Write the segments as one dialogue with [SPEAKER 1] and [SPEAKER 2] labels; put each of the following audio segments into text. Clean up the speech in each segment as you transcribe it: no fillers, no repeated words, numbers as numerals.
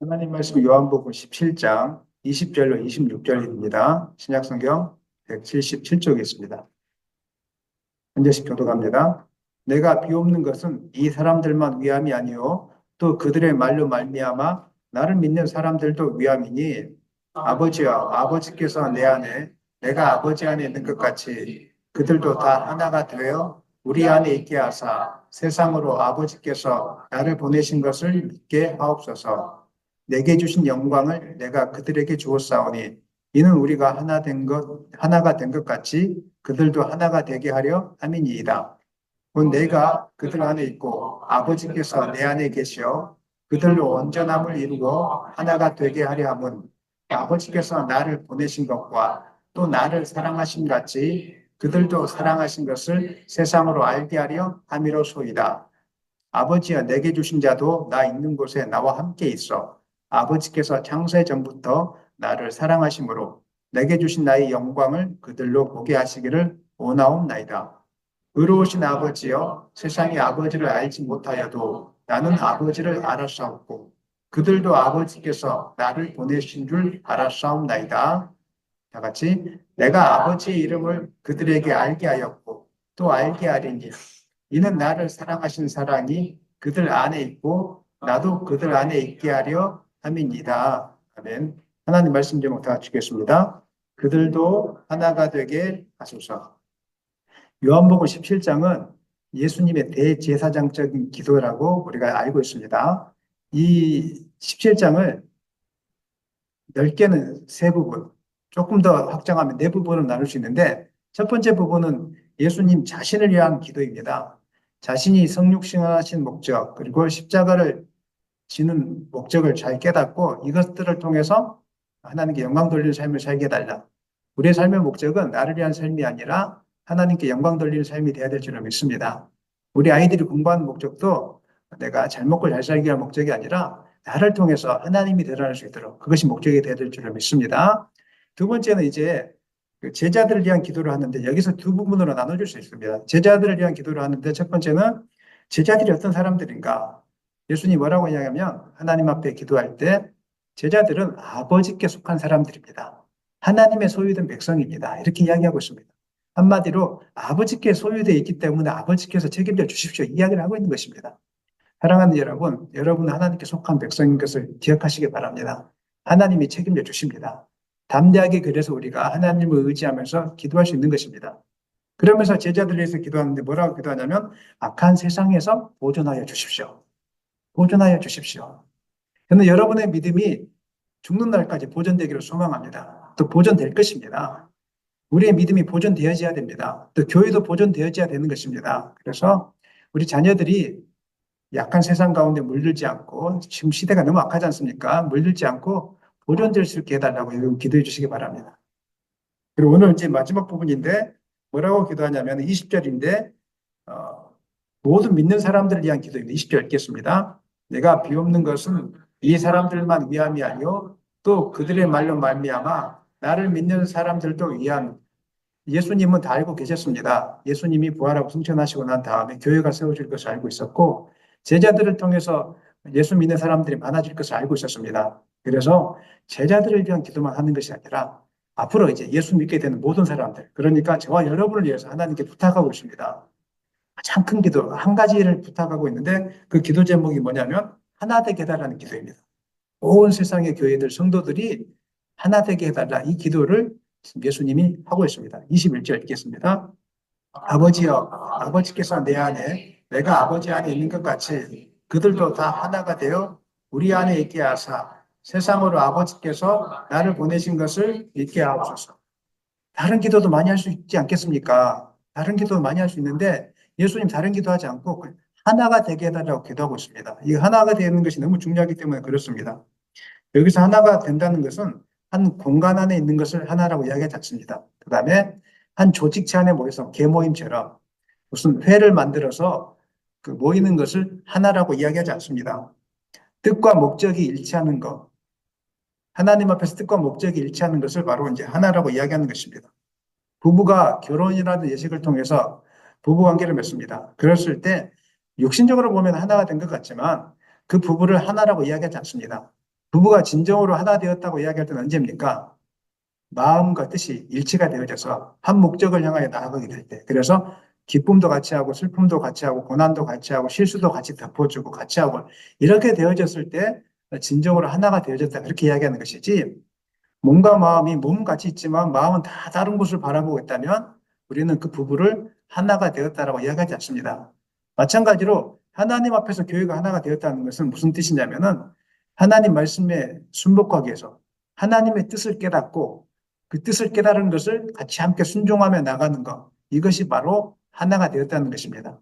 [SPEAKER 1] 하나님 말씀 요한복음 17장 20절로 26절입니다. 신약성경 177쪽에 있습니다. 한 절씩 교독합니다. 내가 비옵는 것은 이 사람들만 위함이 아니요 또 그들의 말로 말미암아 나를 믿는 사람들도 위함이니 아버지여 아버지께서 내 안에 내가 아버지 안에 있는 것 같이 그들도 다 하나가 되어 우리 안에 있게 하사 세상으로 아버지께서 나를 보내신 것을 믿게 하옵소서. 내게 주신 영광을 내가 그들에게 주었사오니 이는 우리가 하나가 된 것 같이 그들도 하나가 되게 하려 함이니이다. 곧 내가 그들 안에 있고 아버지께서 내 안에 계시어 그들로 온전함을 이루고 하나가 되게 하려 함은 아버지께서 나를 보내신 것과 또 나를 사랑하신 같이 그들도 사랑하신 것을 세상으로 알게 하려 함이로소이다. 아버지여 내게 주신 자도 나 있는 곳에 나와 함께 있어 아버지께서 창세 전부터 나를 사랑하심으로 내게 주신 나의 영광을 그들로 보게 하시기를 원하옵나이다. 의로우신 아버지여 세상이 아버지를 알지 못하여도 나는 아버지를 알았사옵고 그들도 아버지께서 나를 보내신 줄 알았사옵나이다. 다 같이 내가 아버지의 이름을 그들에게 알게 하였고 또 알게 하리니 이는 나를 사랑하신 사랑이 그들 안에 있고 나도 그들 안에 있게 하려 함이니이다. 아멘. 하나님 말씀 제목 다 주겠습니다. 그들도 하나가 되게 하소서. 요한복음 17장은 예수님의 대제사장적인 기도라고 우리가 알고 있습니다. 이 17장을 넓게는 세 부분, 조금 더 확장하면 네 부분으로 나눌 수 있는데 첫 번째 부분은 예수님 자신을 위한 기도입니다. 자신이 성육신하신 목적, 그리고 십자가를 지는 목적을 잘 깨닫고 이것들을 통해서 하나님께 영광 돌리는 삶을 살게 해달라. 우리의 삶의 목적은 나를 위한 삶이 아니라 하나님께 영광 돌리는 삶이 되어야 될 줄을 믿습니다. 우리 아이들이 공부하는 목적도 내가 잘 먹고 잘 살기 위한 목적이 아니라 나를 통해서 하나님이 드러날 수 있도록 그것이 목적이 되어야 될 줄을 믿습니다. 두 번째는 이제 그 제자들을 위한 기도를 하는데 여기서 두 부분으로 나눠줄 수 있습니다. 제자들을 위한 기도를 하는데 첫 번째는 제자들이 어떤 사람들인가? 예수님이 뭐라고 이야기하면 하나님 앞에 기도할 때 제자들은 아버지께 속한 사람들입니다. 하나님의 소유된 백성입니다. 이렇게 이야기하고 있습니다. 한마디로 아버지께 소유되어 있기 때문에 아버지께서 책임져 주십시오. 이야기를 하고 있는 것입니다. 사랑하는 여러분, 여러분은 하나님께 속한 백성인 것을 기억하시기 바랍니다. 하나님이 책임져 주십니다. 담대하게 그래서 우리가 하나님을 의지하면서 기도할 수 있는 것입니다. 그러면서 제자들을 위해서 기도하는데 뭐라고 기도하냐면 악한 세상에서 보존하여 주십시오. 보존하여 주십시오. 저는 여러분의 믿음이 죽는 날까지 보존되기를 소망합니다. 또 보존될 것입니다. 우리의 믿음이 보존되어져야 됩니다. 또 교회도 보존되어져야 되는 것입니다. 그래서 우리 자녀들이 약한 세상 가운데 물들지 않고 지금 시대가 너무 악하지 않습니까? 물들지 않고 보존될 수 있게 해달라고 기도해 주시기 바랍니다. 그리고 오늘 이제 마지막 부분인데 뭐라고 기도하냐면 20절인데 모든 믿는 사람들을 위한 기도입니다. 20절 읽겠습니다. 내가 비옵는 것은 이 사람들만 위함이 아니요 또 그들의 말로 말미암아 나를 믿는 사람들도 위한 예수님은 다 알고 계셨습니다. 예수님이 부활하고 승천하시고 난 다음에 교회가 세워질 것을 알고 있었고 제자들을 통해서 예수 믿는 사람들이 많아질 것을 알고 있었습니다. 그래서 제자들을 위한 기도만 하는 것이 아니라 앞으로 이제 예수 믿게 되는 모든 사람들, 그러니까 저와 여러분을 위해서 하나님께 부탁하고 있습니다. 가장 큰 기도, 한 가지를 부탁하고 있는데 그 기도 제목이 뭐냐면 하나 되게 해달라는 기도입니다. 온 세상의 교회들, 성도들이 하나 되게 해달라. 이 기도를 예수님이 하고 있습니다. 21절 읽겠습니다. 아버지여, 아버지께서 내 안에, 내가 아버지 안에 있는 것 같이 그들도 다 하나가 되어 우리 안에 있게 하사 세상으로 아버지께서 나를 보내신 것을 믿게 하옵소서. 다른 기도도 많이 할 수 있지 않겠습니까? 다른 기도 많이 할 수 있는데 예수님 다른 기도하지 않고 하나가 되게 해달라고 기도하고 있습니다. 이 하나가 되는 것이 너무 중요하기 때문에 그렇습니다. 여기서 하나가 된다는 것은 한 공간 안에 있는 것을 하나라고 이야기하지 않습니다. 그 다음에 한 조직체 안에 모여서 계모임처럼 무슨 회를 만들어서 그 모이는 것을 하나라고 이야기하지 않습니다. 뜻과 목적이 일치하는 것, 하나님 앞에서 뜻과 목적이 일치하는 것을 바로 이제 하나라고 이야기하는 것입니다. 부부가 결혼이라는 예식을 통해서 부부 관계를 맺습니다. 그랬을 때 육신적으로 보면 하나가 된 것 같지만 그 부부를 하나라고 이야기하지 않습니다. 부부가 진정으로 하나 되었다고 이야기할 때는 언제입니까? 마음과 뜻이 일치가 되어져서 한 목적을 향하여 나아가게 될 때. 그래서 기쁨도 같이 하고 슬픔도 같이 하고 고난도 같이 하고 실수도 같이 덮어주고 같이 하고 이렇게 되어졌을 때 진정으로 하나가 되어졌다. 그렇게 이야기하는 것이지. 몸과 마음이 몸 같이 있지만 마음은 다 다른 곳을 바라보고 있다면 우리는 그 부부를 하나가 되었다라고 이야기하지 않습니다. 마찬가지로 하나님 앞에서 교회가 하나가 되었다는 것은 무슨 뜻이냐면은 하나님 말씀에 순복하기 위해서 하나님의 뜻을 깨닫고 그 뜻을 깨달은 것을 같이 함께 순종하며 나가는 것. 이것이 바로 하나가 되었다는 것입니다.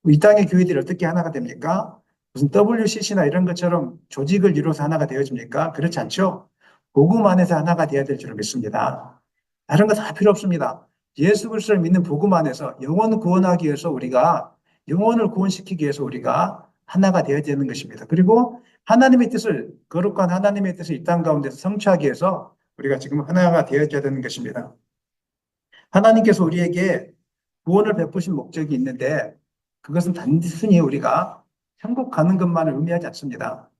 [SPEAKER 1] 이 땅의 교회들이 어떻게 하나가 됩니까? 무슨 WCC나 이런 것처럼 조직을 이루어서 하나가 되어집니까? 그렇지 않죠? 복음 안에서 하나가 되어야 될 줄을 믿습니다. 다른 거 다 필요 없습니다. 예수 그리스도를 믿는 복음 안에서 영혼을 구원하기 위해서 우리가 영혼을 구원시키기 위해서 우리가 하나가 되어야 되는 것입니다. 그리고 하나님의 뜻을 거룩한 하나님의 뜻을 이 땅 가운데서 성취하기 위해서 우리가 지금 하나가 되어야 되는 것입니다. 하나님께서 우리에게 구원을 베푸신 목적이 있는데 그것은 단순히 우리가 천국 가는 것만을 의미하지 않습니다.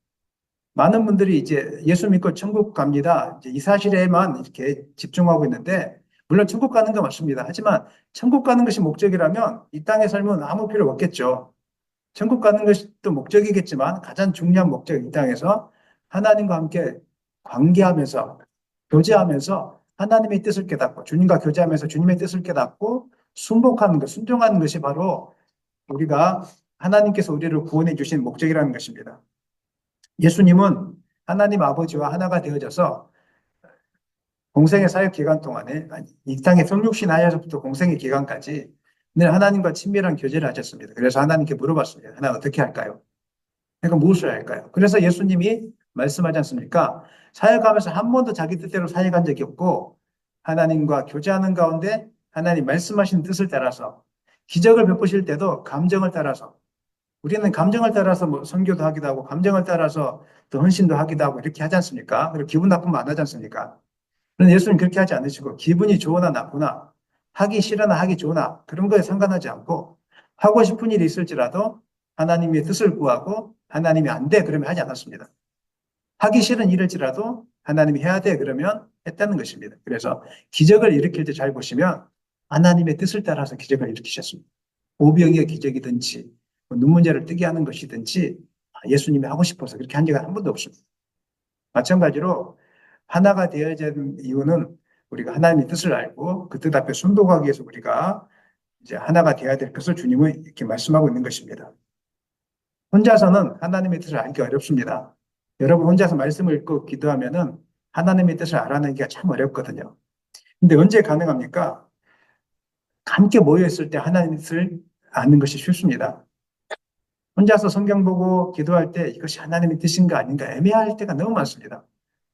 [SPEAKER 1] 많은 분들이 이제 예수 믿고 천국 갑니다. 이제 이 사실에만 이렇게 집중하고 있는데, 물론 천국 가는 거 맞습니다. 하지만 천국 가는 것이 목적이라면 이 땅의 삶은 아무 필요 없겠죠. 천국 가는 것이 또 목적이겠지만 가장 중요한 목적 이 땅에서 하나님과 함께 관계하면서 교제하면서 하나님의 뜻을 깨닫고 주님과 교제하면서 주님의 뜻을 깨닫고 순복하는 것, 순종하는 것이 바로 우리가 하나님께서 우리를 구원해 주신 목적이라는 것입니다. 예수님은 하나님 아버지와 하나가 되어져서 공생의 사역 기간 동안에 이 땅에 성육신 하여서부터 공생의 기간까지 늘 하나님과 친밀한 교제를 하셨습니다. 그래서 하나님께 물어봤습니다. 하나 어떻게 할까요? 내가 무엇을 할까요? 그래서 예수님이 말씀하지 않습니까? 사역하면서 한 번도 자기 뜻대로 사역한 적이 없고 하나님과 교제하는 가운데 하나님 말씀하신 뜻을 따라서 기적을 베푸실 때도 감정을 따라서 우리는 감정을 따라서 뭐 선교도 하기도 하고 감정을 따라서 또 헌신도 하기도 하고 이렇게 하지 않습니까? 그리고 기분 나쁘면 안 하지 않습니까? 그런데 예수님 그렇게 하지 않으시고 기분이 좋으나 나쁘나 하기 싫으나 하기 좋으나 그런 거에 상관하지 않고 하고 싶은 일이 있을지라도 하나님의 뜻을 구하고 하나님이 안 돼 그러면 하지 않았습니다. 하기 싫은 일일지라도 하나님이 해야 돼 그러면 했다는 것입니다. 그래서 기적을 일으킬 때 잘 보시면 하나님의 뜻을 따라서 기적을 일으키셨습니다. 오병이의 기적이든지 눈 문제를 뜨게 하는 것이든지 예수님이 하고 싶어서 그렇게 한 적은 한 번도 없습니다. 마찬가지로 하나가 되어야 하는 이유는 우리가 하나님의 뜻을 알고 그 뜻 앞에 순종하기 위해서 우리가 이제 하나가 되어야 될 것을 주님은 이렇게 말씀하고 있는 것입니다. 혼자서는 하나님의 뜻을 알기 어렵습니다. 여러분 혼자서 말씀을 읽고 기도하면은 하나님의 뜻을 알아내기가 참 어렵거든요. 근데 언제 가능합니까? 함께 모여 있을 때 하나님의 뜻을 아는 것이 쉽습니다. 혼자서 성경 보고 기도할 때 이것이 하나님의 뜻인가 아닌가 애매할 때가 너무 많습니다.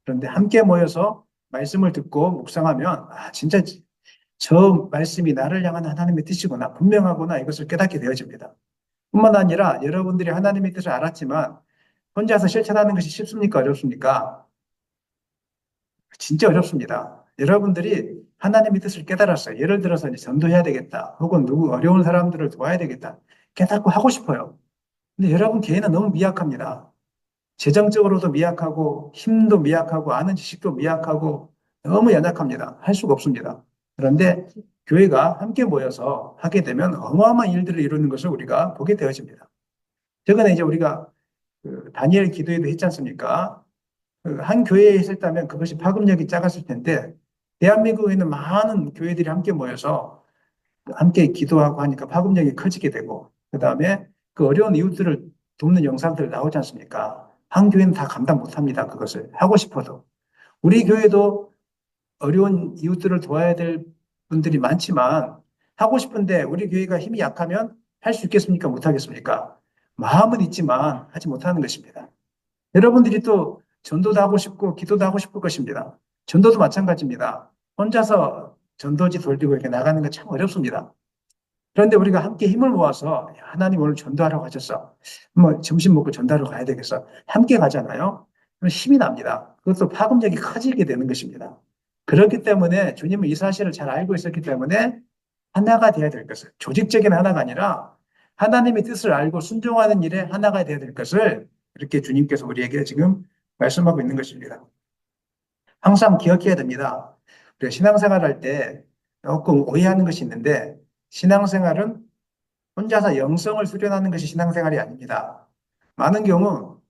[SPEAKER 1] 그런데 함께 모여서 말씀을 듣고 묵상하면 진짜 저 말씀이 나를 향한 하나님의 뜻이구나 분명하구나 이것을 깨닫게 되어집니다. 뿐만 아니라 여러분들이 하나님의 뜻을 알았지만 혼자서 실천하는 것이 쉽습니까? 어렵습니까? 진짜 어렵습니다. 여러분들이 하나님의 뜻을 깨달았어요. 예를 들어서 이제 전도해야 되겠다. 혹은 누구 어려운 사람들을 도와야 되겠다. 깨닫고 하고 싶어요. 근데 여러분 개인은 너무 미약합니다. 재정적으로도 미약하고 힘도 미약하고 아는 지식도 미약하고 너무 연약합니다. 할 수가 없습니다. 그런데 교회가 함께 모여서 하게 되면 어마어마한 일들을 이루는 것을 우리가 보게 되어집니다. 최근에 이제 우리가 그 다니엘 기도회도 했지 않습니까? 그한 교회에 있었다면 그것이 파급력이 작았을 텐데 대한민국에 있는 많은 교회들이 함께 모여서 함께 기도하고 하니까 파급력이 커지게 되고 그다음에 그 어려운 이웃들을 돕는 영상들 나오지 않습니까? 한 교회는 다 감당 못합니다. 그것을 하고 싶어도 우리 교회도 어려운 이웃들을 도와야 될 분들이 많지만 하고 싶은데 우리 교회가 힘이 약하면 할 수 있겠습니까? 못하겠습니까? 마음은 있지만 하지 못하는 것입니다. 여러분들이 또 전도도 하고 싶고 기도도 하고 싶을 것입니다. 전도도 마찬가지입니다. 혼자서 전도지 돌리고 이렇게 나가는 건 참 어렵습니다. 그런데 우리가 함께 힘을 모아서 하나님 오늘 전도하러 가셨어. 뭐 점심 먹고 전도하러 가야 되겠어. 함께 가잖아요. 그럼 힘이 납니다. 그것도 파급력이 커지게 되는 것입니다. 그렇기 때문에 주님은 이 사실을 잘 알고 있었기 때문에 하나가 되어야 될 것을 조직적인 하나가 아니라 하나님의 뜻을 알고 순종하는 일에 하나가 되어야 될 것을 이렇게 주님께서 우리에게 지금 말씀하고 있는 것입니다. 항상 기억해야 됩니다. 우리가 신앙생활 할 때 조금 오해하는 것이 있는데, 신앙생활은 혼자서 영성을 수련하는 것이 신앙생활이 아닙니다. 많은 경우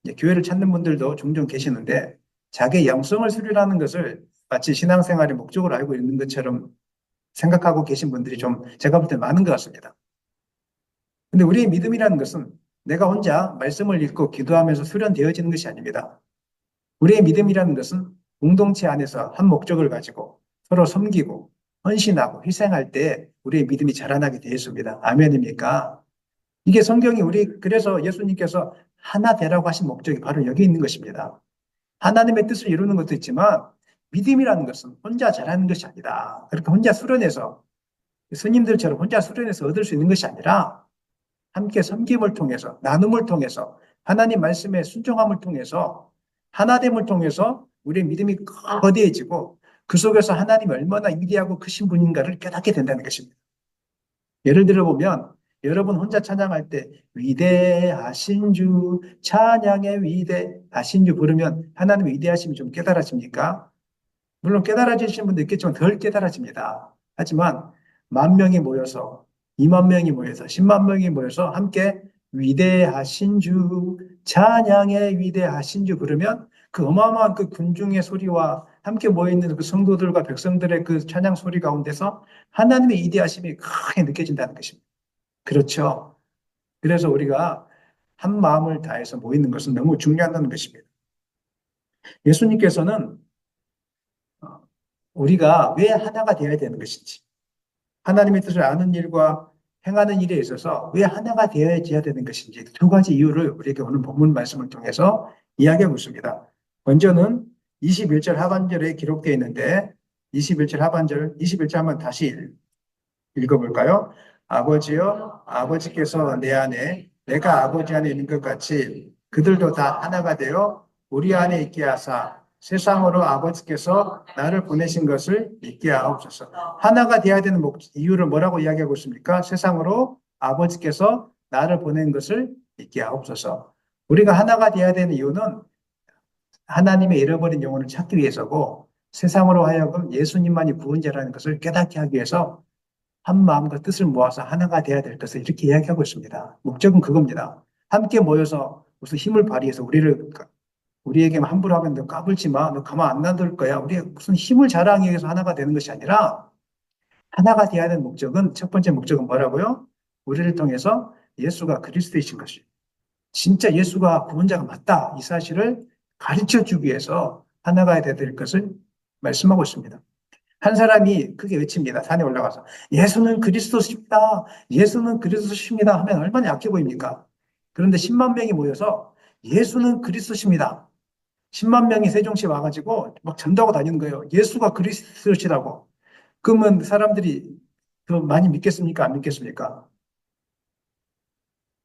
[SPEAKER 1] 이제 교회를 찾는 분들도 종종 계시는데, 자기의 영성을 수련하는 것을 마치 신앙생활의 목적으로 알고 있는 것처럼 생각하고 계신 분들이 좀 제가 볼 때 많은 것 같습니다. 근데 우리의 믿음이라는 것은 내가 혼자 말씀을 읽고 기도하면서 수련되어지는 것이 아닙니다. 우리의 믿음이라는 것은 공동체 안에서 한 목적을 가지고 서로 섬기고 헌신하고 희생할 때 우리의 믿음이 자라나게 되었습니다. 아멘입니까? 이게 성경이 그래서 예수님께서 하나 되라고 하신 목적이 바로 여기 있는 것입니다. 하나님의 뜻을 이루는 것도 있지만 믿음이라는 것은 혼자 잘하는 것이 아니다. 그렇게 혼자 수련해서 스님들처럼 혼자 수련해서 얻을 수 있는 것이 아니라 함께 섬김을 통해서 나눔을 통해서 하나님 말씀에 순종함을 통해서 하나됨을 통해서 우리의 믿음이 거대해지고 그 속에서 하나님이 얼마나 위대하고 크신 분인가를 깨닫게 된다는 것입니다. 예를 들어 보면 여러분 혼자 찬양할 때 위대하신 주 찬양의 위대하신 주 부르면 하나님의 위대하심이 좀 깨달아집니까? 물론 깨달아지신 분도 있겠지만 덜 깨달아집니다. 하지만 10,000명이 모여서 20,000명이 모여서 100,000명이 모여서 함께 위대하신 주 찬양의 위대하신 주 부르면 그 어마어마한 그 군중의 소리와 함께 모여있는 그 성도들과 백성들의 그 찬양 소리 가운데서 하나님의 위대하심이 크게 느껴진다는 것입니다. 그렇죠. 그래서 우리가 한 마음을 다해서 모이는 것은 너무 중요하다는 것입니다. 예수님께서는 우리가 왜 하나가 되어야 되는 것인지, 하나님의 뜻을 아는 일과 행하는 일에 있어서 왜 하나가 되어야 되는 것인지 두 가지 이유를 우리에게 오늘 본문 말씀을 통해서 이야기하고 있습니다. 먼저는 21절 하반절에 기록되어 있는데 21절 하반절, 21절 한번 다시 읽어볼까요? 아버지여, 아버지께서 내 안에 내가 아버지 안에 있는 것 같이 그들도 다 하나가 되어 우리 안에 있게 하사 세상으로 아버지께서 나를 보내신 것을 믿게 하옵소서. 하나가 되어야 되는 이유를 뭐라고 이야기하고 있습니까? 세상으로 아버지께서 나를 보낸 것을 믿게 하옵소서. 우리가 하나가 되어야 되는 이유는 하나님의 잃어버린 영혼을 찾기 위해서고 세상으로 하여금 예수님만이 구원자라는 것을 깨닫게 하기 위해서 한 마음과 뜻을 모아서 하나가 되어야 될 것을 이렇게 이야기하고 있습니다. 목적은 그겁니다. 함께 모여서 무슨 힘을 발휘해서 우리에게 함부로 하면 너 까불지 마. 너 가만 안 놔둘 거야. 우리가 무슨 힘을 자랑하기 위해서 하나가 되는 것이 아니라 하나가 되어야 하는 목적은 첫 번째 목적은 뭐라고요? 우리를 통해서 예수가 그리스도이신 것이 진짜 예수가 구원자가 맞다. 이 사실을 가르쳐 주기 위해서 하나가 되어야 될 것을 말씀하고 있습니다. 한 사람이 크게 외칩니다. 산에 올라가서 예수는 그리스도십니다. 예수는 그리스도십니다 하면 얼마나 약해 보입니까? 그런데 10만 명이 모여서 예수는 그리스도십니다. 10만 명이 세종시에 와가지고 막 전도하고 다니는 거예요. 예수가 그리스도시라고. 그러면 사람들이 더 많이 믿겠습니까? 안 믿겠습니까?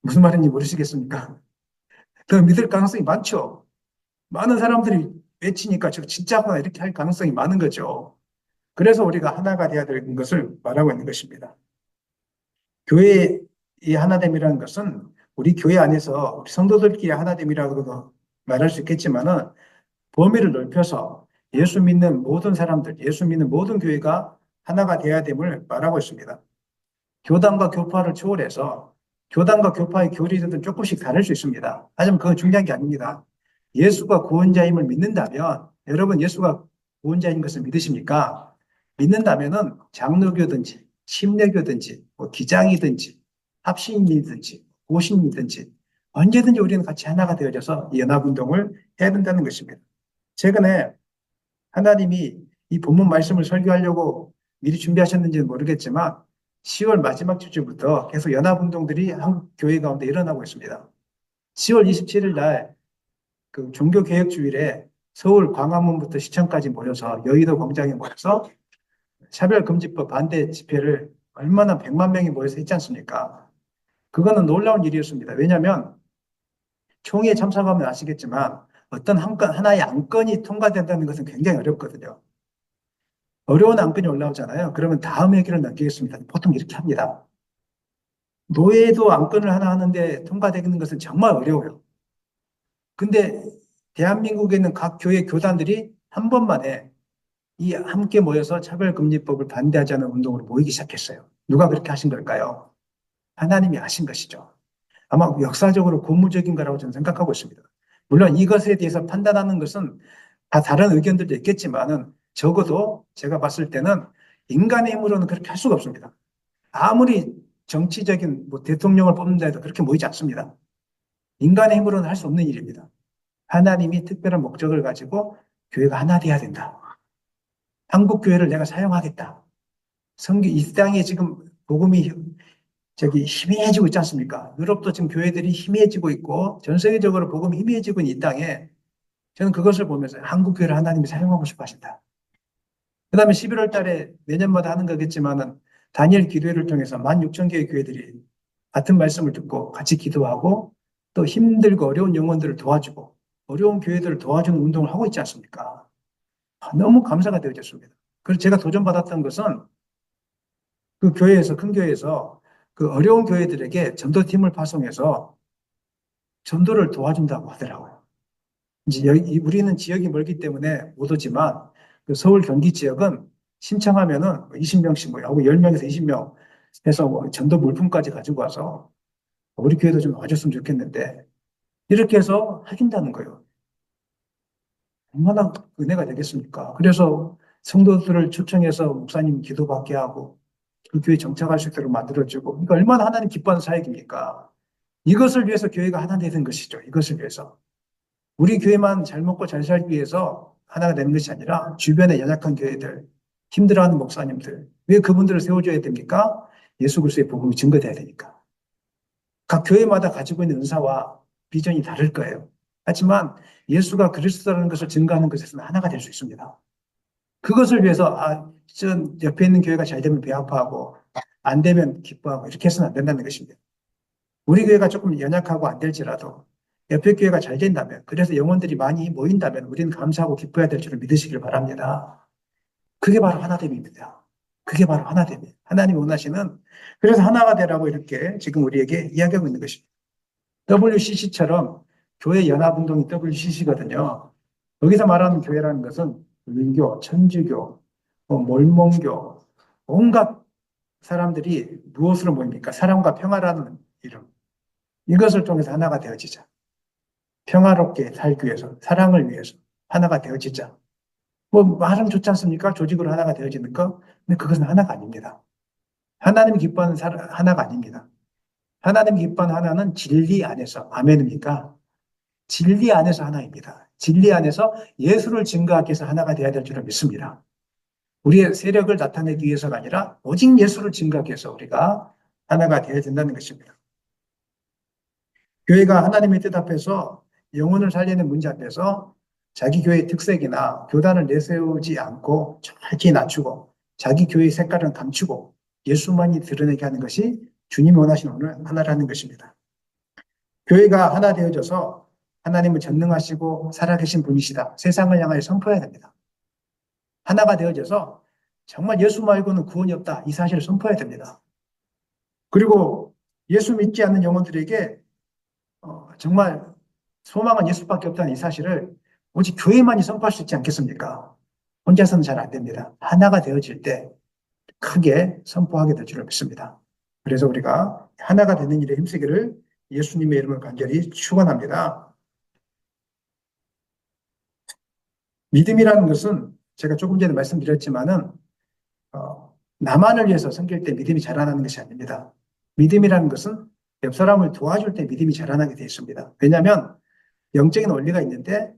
[SPEAKER 1] 무슨 말인지 모르시겠습니까? 더 믿을 가능성이 많죠. 많은 사람들이 외치니까 저 진짜구나 이렇게 할 가능성이 많은 거죠. 그래서 우리가 하나가 되어야 되는 것을 말하고 있는 것입니다. 교회의 하나됨이라는 것은 우리 교회 안에서 우리 성도들끼리 하나됨이라고도 말할 수 있겠지만은 범위를 넓혀서 예수 믿는 모든 사람들, 예수 믿는 모든 교회가 하나가 되어야 됨을 말하고 있습니다. 교단과 교파를 초월해서 교단과 교파의 교리들은 조금씩 다를 수 있습니다. 하지만 그건 중요한 게 아닙니다. 예수가 구원자임을 믿는다면 여러분 예수가 구원자인 것을 믿으십니까? 믿는다면은 장로교든지 침례교든지 뭐 기장이든지 합신이든지 고신이든지 언제든지 우리는 같이 하나가 되어져서 연합운동을 해야 된다는 것입니다. 최근에 하나님이 이 본문 말씀을 설교하려고 미리 준비하셨는지는 모르겠지만 10월 마지막 주부터 계속 연합운동들이 한국 교회 가운데 일어나고 있습니다. 10월 27일 날 그 종교개혁주일에 서울 광화문부터 시청까지 모여서 여의도 광장에 모여서 차별금지법 반대 집회를 얼마나 100만 명이 모여서 했지 않습니까? 그거는 놀라운 일이었습니다. 왜냐하면 총회에 참석하면 아시겠지만 어떤 하나의 안건이 통과된다는 것은 굉장히 어렵거든요. 어려운 안건이 올라오잖아요. 그러면 다음 회기를 넘기겠습니다. 보통 이렇게 합니다. 노예도 안건을 하나 하는데 통과되는 것은 정말 어려워요. 근데 대한민국에 있는 각 교회 교단들이 한 번만에 이 함께 모여서 차별금지법을 반대하자는 운동으로 모이기 시작했어요. 누가 그렇게 하신 걸까요? 하나님이 하신 것이죠. 아마 역사적으로 고무적인 거라고 저는 생각하고 있습니다. 물론 이것에 대해서 판단하는 것은 다 다른 의견들도 있겠지만은 적어도 제가 봤을 때는 인간의 힘으로는 그렇게 할 수가 없습니다. 아무리 정치적인 뭐 대통령을 뽑는다 해도 그렇게 모이지 않습니다. 인간의 힘으로는 할 수 없는 일입니다. 하나님이 특별한 목적을 가지고 교회가 하나 돼야 된다. 한국 교회를 내가 사용하겠다. 이 땅에 지금 복음이 희미해지고 있지 않습니까? 유럽도 지금 교회들이 희미해지고 있고 전 세계적으로 복음이 희미해지고 있는 이 땅에 저는 그것을 보면서 한국 교회를 하나님이 사용하고 싶어 하신다. 그 다음에 11월 달에 매년마다 하는 거겠지만은 다니엘 기도회를 통해서 16,000개의 교회들이 같은 말씀을 듣고 같이 기도하고 또 힘들고 어려운 영혼들을 도와주고 어려운 교회들을 도와주는 운동을 하고 있지 않습니까? 너무 감사가 되어졌습니다. 그래서 제가 도전받았던 것은 그 교회에서, 큰 교회에서 그 어려운 교회들에게 전도팀을 파송해서 전도를 도와준다고 하더라고요. 이제 우리는 지역이 멀기 때문에 못 오지만 그 서울 경기 지역은 신청하면은 20명씩 뭐 하고 10명에서 20명 해서 뭐 전도 물품까지 가지고 와서 우리 교회도 좀 와줬으면 좋겠는데 이렇게 해서 해준다는 거예요. 얼마나 은혜가 되겠습니까? 그래서 성도들을 초청해서 목사님 기도받게 하고 그 교회 정착할 수 있도록 만들어주고 그러니까 얼마나 하나님 기뻐하는 사역입니까? 이것을 위해서 교회가 하나 되는 것이죠. 이것을 위해서. 우리 교회만 잘 먹고 잘 살기 위해서 하나가 되는 것이 아니라 주변의 연약한 교회들, 힘들어하는 목사님들, 왜 그분들을 세워줘야 됩니까? 예수 그리스도의 복음이 증거돼야 되니까. 각 교회마다 가지고 있는 은사와 비전이 다를 거예요. 하지만 예수가 그리스도라는 것을 증거하는 것에서는 하나가 될 수 있습니다. 그것을 위해서 저 옆에 있는 교회가 잘 되면 배 아파하고 안 되면 기뻐하고 이렇게 해서는 안 된다는 것입니다. 우리 교회가 조금 연약하고 안 될지라도 옆에 교회가 잘 된다면 그래서 영혼들이 많이 모인다면 우리는 감사하고 기뻐해야 될 줄을 믿으시길 바랍니다. 그게 바로 하나됨입니다. 그게 바로 하나됨. 하나님이 원하시는 그래서 하나가 되라고 이렇게 지금 우리에게 이야기하고 있는 것입니다. WCC처럼 교회 연합운동이 WCC거든요. 여기서 말하는 교회라는 것은 불교, 천주교, 몰몬교, 온갖 사람들이 무엇으로 모입니까? 사랑과 평화라는 이름. 이것을 통해서 하나가 되어지자. 평화롭게 살기 위해서, 사랑을 위해서 하나가 되어지자. 뭐 말은 좋지 않습니까? 조직으로 하나가 되어지는 거. 근데 그것은 하나가 아닙니다. 하나님이 기뻐하는 하나가 아닙니다. 하나님이 기뻐하는 하나는 진리 안에서, 아멘입니까? 진리 안에서 하나입니다. 진리 안에서 예수를 증거하기 위해서 하나가 되어야 될 줄을 믿습니다. 우리의 세력을 나타내기 위해서가 아니라 오직 예수를 증거하기 위해서 우리가 하나가 되어야 된다는 것입니다. 교회가 하나님의 뜻 앞에서 영혼을 살리는 문제 앞에서 자기 교회의 특색이나 교단을 내세우지 않고 철저히 낮추고 자기 교회의 색깔은 감추고 예수만이 드러내게 하는 것이 주님이 원하시는 오늘 하나라는 것입니다. 교회가 하나 되어져서 하나님은 전능하시고 살아계신 분이시다. 세상을 향하여 선포해야 됩니다. 하나가 되어져서 정말 예수 말고는 구원이 없다. 이 사실을 선포해야 됩니다. 그리고 예수 믿지 않는 영혼들에게 정말 소망은 예수밖에 없다는 이 사실을 오직 교회만이 선포할 수 있지 않겠습니까? 혼자서는 잘 안 됩니다. 하나가 되어질 때 크게 선포하게 될 줄을 믿습니다. 그래서 우리가 하나가 되는 일에 힘쓰기를 예수님의 이름을 간절히 축원합니다. 믿음이라는 것은 제가 조금 전에 말씀드렸지만은 나만을 위해서 섬길 때 믿음이 자라나는 것이 아닙니다. 믿음이라는 것은 옆 사람을 도와줄 때 믿음이 자라나게 되어 있습니다. 왜냐하면 영적인 원리가 있는데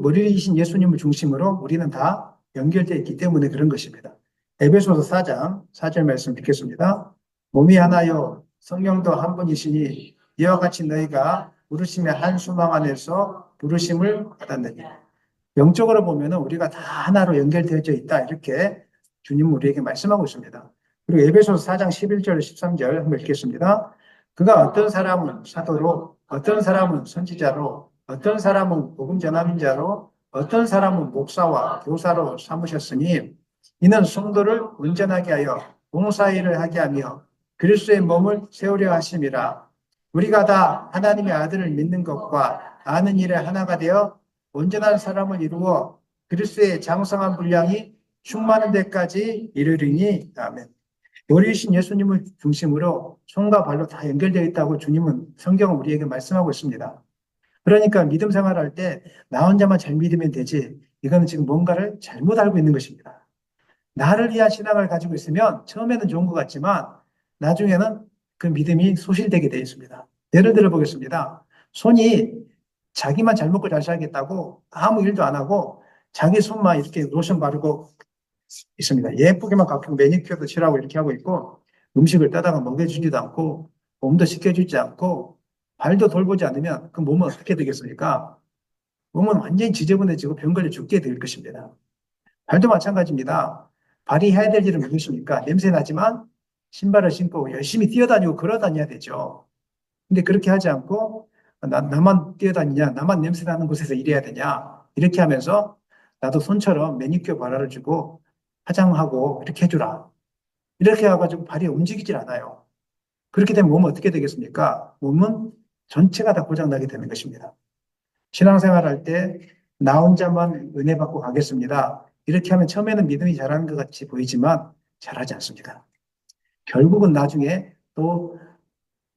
[SPEAKER 1] 머리이신 예수님을 중심으로 우리는 다 연결되어 있기 때문에 그런 것입니다. 에베소서 4장 4절 말씀 읽겠습니다. 몸이 하나요 성령도 한 분이시니 이와 같이 너희가 부르심의 한 수망 안에서 부르심을 받았느니 영적으로 보면 우리가 다 하나로 연결되어져 있다 이렇게 주님 우리에게 말씀하고 있습니다. 그리고 에베소서 4장 11절 13절 한번 읽겠습니다. 그가 어떤 사람은 사도로 어떤 사람은 선지자로 어떤 사람은 복음 전함인 자로 어떤 사람은 목사와 교사로 삼으셨으니 이는 성도를 온전하게 하여 봉사일을 하게 하며 그리스도의 몸을 세우려 하심이라. 우리가 다 하나님의 아들을 믿는 것과 아는 일에 하나가 되어 온전한 사람을 이루어 그리스도의 장성한 분량이 충만한 데까지 이르리니. 아멘. 요리이신 예수님을 중심으로 손과 발로 다 연결되어 있다고 주님은 성경은 우리에게 말씀하고 있습니다. 그러니까 믿음 생활할 때 나 혼자만 잘 믿으면 되지. 이거는 지금 뭔가를 잘못 알고 있는 것입니다. 나를 위한 신앙을 가지고 있으면 처음에는 좋은 것 같지만 나중에는 그 믿음이 소실되게 되어 있습니다. 예를 들어 보겠습니다. 손이 자기만 잘 먹고 잘 살겠다고 아무 일도 안 하고 자기 손만 이렇게 로션 바르고 있습니다. 예쁘게만 가끔 매니큐어도 칠하고 이렇게 하고 있고 음식을 따다가 먹여주지도 않고 몸도 씻겨주지 않고 발도 돌보지 않으면 그 몸은 어떻게 되겠습니까? 몸은 완전히 지저분해지고 병 걸려 죽게 될 것입니다. 발도 마찬가지입니다. 발이 해야 될 일은 무엇입니까? 냄새 나지만 신발을 신고 열심히 뛰어다니고 걸어 다녀야 되죠. 근데 그렇게 하지 않고 나만 뛰어다니냐, 나만 냄새 나는 곳에서 일해야 되냐, 이렇게 하면서 나도 손처럼 매니큐어 발라를 주고 화장하고 이렇게 해주라. 이렇게 해가지고 발이 움직이질 않아요. 그렇게 되면 몸은 어떻게 되겠습니까? 몸은 전체가 다 고장나게 되는 것입니다. 신앙생활 할 때 나 혼자만 은혜 받고 가겠습니다. 이렇게 하면 처음에는 믿음이 잘하는 것 같이 보이지만 잘하지 않습니다. 결국은 나중에 또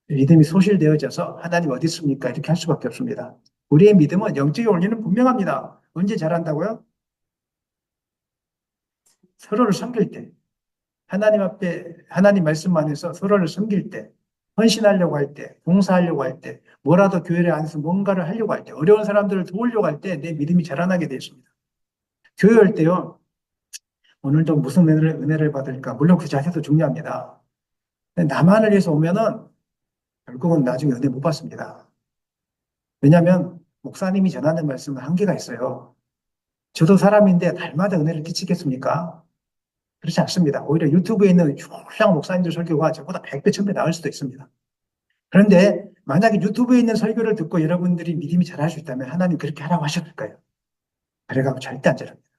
[SPEAKER 1] 믿음이 소실되어져서 하나님 어디 있습니까? 이렇게 할 수밖에 없습니다. 우리의 믿음은 영적인 원리는 분명합니다. 언제 잘한다고요? 서로를 섬길 때, 하나님 앞에 하나님 말씀 안에서 서로를 섬길 때, 헌신하려고 할 때, 봉사하려고 할 때, 뭐라도 교회 안에서 뭔가를 하려고 할 때, 어려운 사람들을 도우려고 할 때 내 믿음이 자라나게 되어 있습니다. 교회 할 때요, 오늘도 무슨 은혜를 받을까? 물론 그 자세도 중요합니다. 나만을 위해서 오면은 결국은 나중에 은혜 못 받습니다. 왜냐하면 목사님이 전하는 말씀은 한계가 있어요. 저도 사람인데 날마다 은혜를 끼치겠습니까? 그렇지 않습니다. 오히려 유튜브에 있는 훌륭한 목사님들 설교가 저보다 100배, 1000배 나을 수도 있습니다. 그런데 만약에 유튜브에 있는 설교를 듣고 여러분들이 믿음이 잘할 수 있다면 하나님 그렇게 하라고 하셨을까요? 그래가지고 절대 안 잘합니다.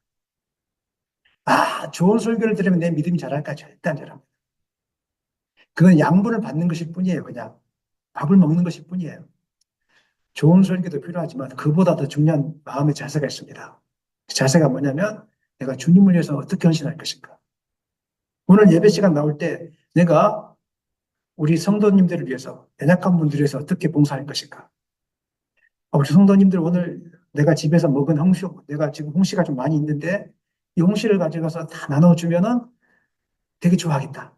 [SPEAKER 1] 좋은 설교를 들으면 내 믿음이 잘할까? 절대 안 잘합니다. 그건 양분을 받는 것일 뿐이에요. 그냥 밥을 먹는 것일 뿐이에요. 좋은 설교도 필요하지만 그보다 더 중요한 마음의 자세가 있습니다. 그 자세가 뭐냐면 내가 주님을 위해서 어떻게 헌신할 것인가. 오늘 예배 시간 나올 때 내가 우리 성도님들을 위해서, 연약한 분들을 위해서 어떻게 봉사할 것인가. 우리 성도님들 오늘 내가 집에서 먹은 홍시, 내가 지금 홍시가 좀 많이 있는데 이 홍시를 가져가서 다 나눠주면은 되게 좋아하겠다.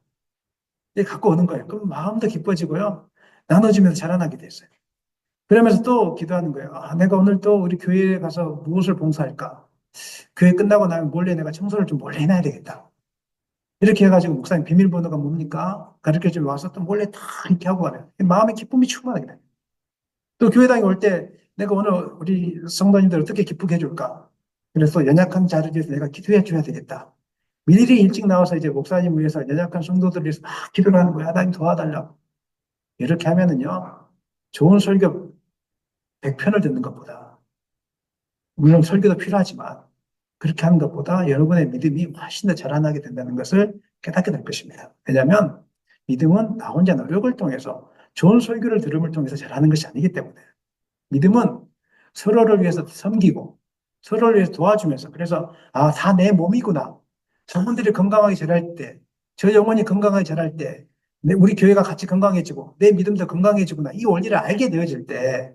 [SPEAKER 1] 이렇게 갖고 오는 거예요. 그럼 마음도 기뻐지고요. 나눠주면서 자라나게 됐어요. 그러면서 또 기도하는 거예요. 내가 오늘 또 우리 교회에 가서 무엇을 봉사할까? 교회 끝나고 나면 몰래 내가 청소를 좀 몰래 해놔야 되겠다. 이렇게 해가지고 목사님 비밀번호가 뭡니까? 가르쳐주면 와서 또 몰래 다 이렇게 하고 가요. 마음의 기쁨이 충만하게 돼요. 또 교회당에 올 때 내가 오늘 우리 성도님들 어떻게 기쁘게 해줄까? 그래서 연약한 자를 위해서 내가 기도해 줘야 되겠다. 미리 일찍 나와서 이제 목사님 위해서 연약한 성도들을 위해서 막 기도를 하는 거야. 하나님 도와달라고. 이렇게 하면은요, 좋은 설교 100편을 듣는 것보다, 물론 설교도 필요하지만, 그렇게 하는 것보다 여러분의 믿음이 훨씬 더 자라나게 된다는 것을 깨닫게 될 것입니다. 왜냐하면 믿음은 나 혼자 노력을 통해서 좋은 설교를 들음을 통해서 자라는 것이 아니기 때문에 믿음은 서로를 위해서 섬기고 서로를 위해서 도와주면서 그래서 다 내 몸이구나. 저분들이 건강하게 자랄 때, 저 영혼이 건강하게 자랄 때, 우리 교회가 같이 건강해지고 내 믿음도 건강해지구나. 이 원리를 알게 되어질 때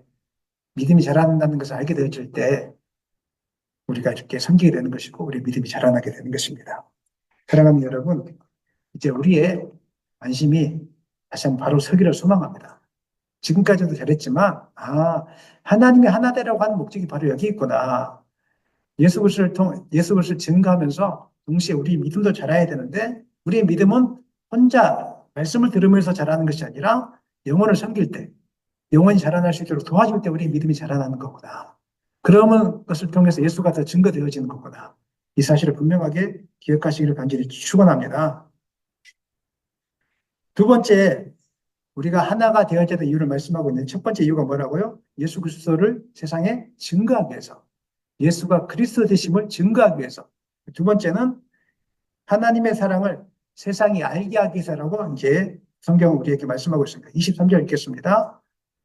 [SPEAKER 1] 믿음이 자라난다는 것을 알게 되어질 때 우리가 이렇게 섬기게 되는 것이고 우리 믿음이 자라나게 되는 것입니다. 사랑하는 여러분, 이제 우리의 관심이 다시 한번 바로 서기를 소망합니다. 지금까지도 잘했지만 하나님이 하나 되라고 하는 목적이 바로 여기 있구나. 예수 그리스도를 증거하면서 동시에 우리 믿음도 자라야 되는데 우리의 믿음은 혼자 말씀을 들으면서 자라는 것이 아니라 영혼을 섬길 때 영혼이 자라날 수 있도록 도와줄 때 우리의 믿음이 자라나는 거구나. 그러면 것을 통해서 예수가 더 증거되어지는 거구나. 이 사실을 분명하게 기억하시기를 간절히 축원합니다. 두 번째, 우리가 하나가 되어야 되는 이유를 말씀하고 있는데 첫 번째 이유가 뭐라고요? 예수 그리스도를 세상에 증거하기 위해서. 예수가 그리스도 되심을 증거하기 위해서. 두 번째는 하나님의 사랑을 세상이 알게 하기 위해서라고 이제 성경은 우리에게 말씀하고 있습니다. 23절 읽겠습니다.